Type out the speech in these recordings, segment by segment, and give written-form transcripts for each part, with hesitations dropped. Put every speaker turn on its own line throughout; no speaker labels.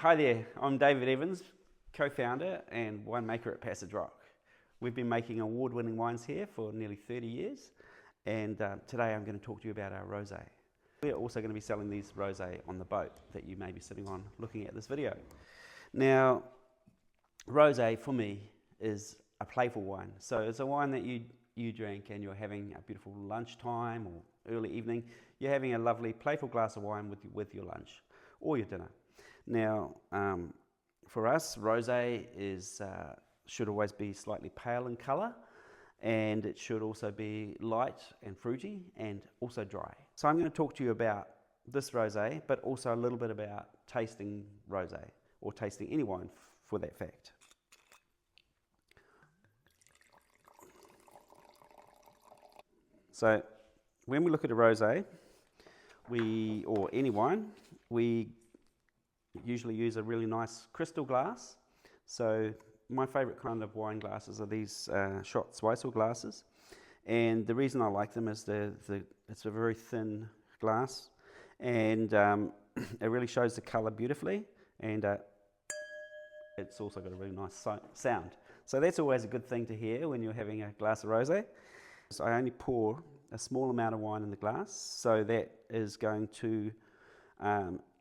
Hi there, I'm David Evans, co-founder and winemaker at Passage Rock. We've been making award-winning wines here for nearly 30 years, and today I'm going to talk to you about our rosé. We're also going to be selling these rosé on the boat that you may be sitting on looking at this video. Now, rosé for me is a playful wine. So it's a wine that you drink and you're having a beautiful lunchtime or early evening. You're having a lovely playful glass of wine with your lunch or your dinner. Now, for us, rosé should always be slightly pale in colour, and it should also be light and fruity and also dry. So I'm going to talk to you about this rosé, but also a little bit about tasting rosé, or tasting any wine for that fact. So when we look at a rosé, or any wine, we usually use a really nice crystal glass. So my favourite kind of wine glasses are these shot Zweissel glasses, and the reason I like them is it's a very thin glass, and it really shows the colour beautifully, and it's also got a really nice sound. So that's always a good thing to hear when you're having a glass of rosé. So I only pour a small amount of wine in the glass, so that is going to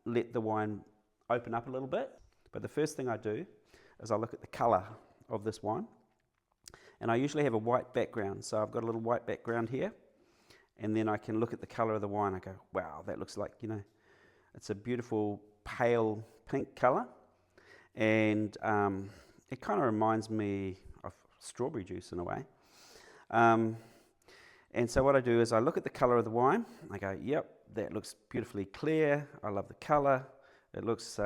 let the wine open up a little bit. But the first thing I do is I look at the colour of this wine, and I usually have a white background, so I've got a little white background here, and then I can look at the colour of the wine. I go, wow, that looks like, it's a beautiful pale pink colour, and it kind of reminds me of strawberry juice in a way. And so what I do is I look at the colour of the wine. I go, yep, that looks beautifully clear. I love the colour. It looks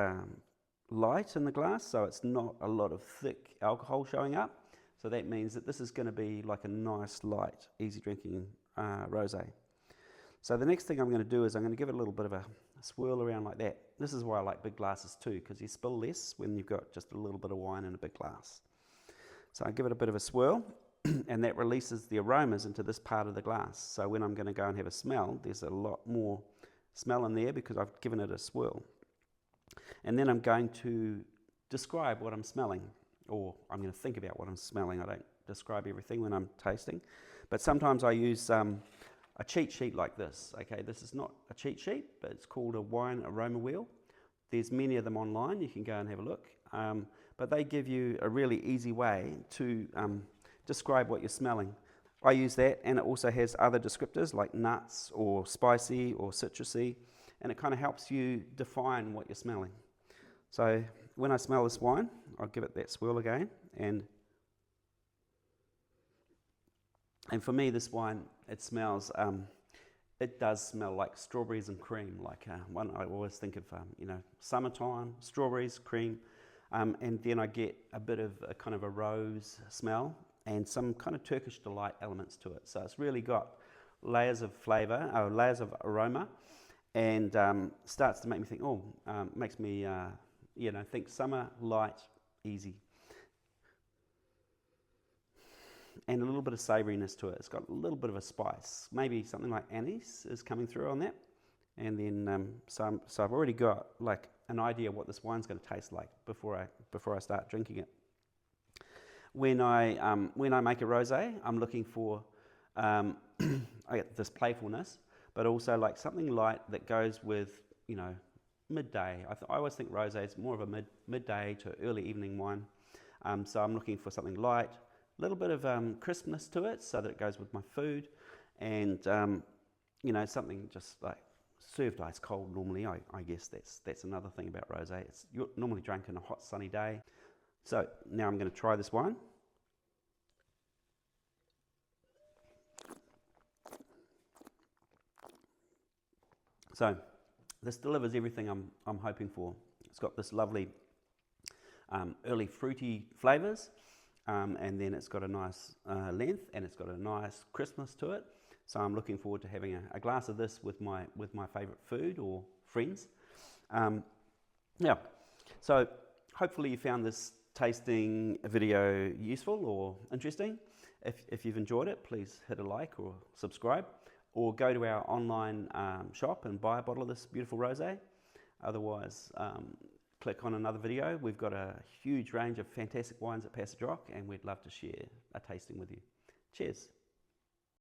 light in the glass, so it's not a lot of thick alcohol showing up. So that means that this is going to be like a nice, light, easy drinking rosé. So the next thing I'm going to do is I'm going to give it a little bit of a swirl around like that. This is why I like big glasses too, because you spill less when you've got just a little bit of wine in a big glass. So I give it a bit of a swirl, and that releases the aromas into this part of the glass. So when I'm going to go and have a smell, there's a lot more smell in there because I've given it a swirl. And then I'm going to describe what I'm smelling, or I'm going to think about what I'm smelling. I don't describe everything when I'm tasting, but sometimes I use a cheat sheet like this. Okay, this is not a cheat sheet, but it's called a wine aroma wheel. There's many of them online. You can go and have a look, but they give you a really easy way to describe what you're smelling. I use that, and it also has other descriptors like nuts or spicy or citrusy, and it kind of helps you define what you're smelling. So when I smell this wine, I'll give it that swirl again, and for me this wine, it smells, it does smell like strawberries and cream, like one I always think of, summertime, strawberries, cream, and then I get a bit of a kind of a rose smell and some kind of Turkish delight elements to it. So it's really got layers of flavour, or layers of aroma, and starts to make me think, makes me, think summer, light, easy. And a little bit of savouriness to it. It's got a little bit of a spice. Maybe something like anise is coming through on that. And then, so I've already got like an idea what this wine's going to taste like before I start drinking it. When I make a rosé, I'm looking for I get this playfulness, but also like something light that goes with, midday. I always think rosé is more of a midday to early evening wine. So I'm looking for something light, a little bit of crispness to it so that it goes with my food, and something just like served ice cold normally. I guess that's another thing about rosé. It's normally drunk on a hot sunny day. So now I'm going to try this wine. So this delivers everything I'm hoping for. It's got this lovely early fruity flavours, and then it's got a nice length, and it's got a nice crispness to it. So I'm looking forward to having a glass of this with my favourite food or friends. So hopefully you found this tasting video useful or interesting. If you've enjoyed it, please hit a like or subscribe, or go to our online shop and buy a bottle of this beautiful rosé. Otherwise, click on another video. We've got a huge range of fantastic wines at Passage Rock, and we'd love to share a tasting with you. Cheers.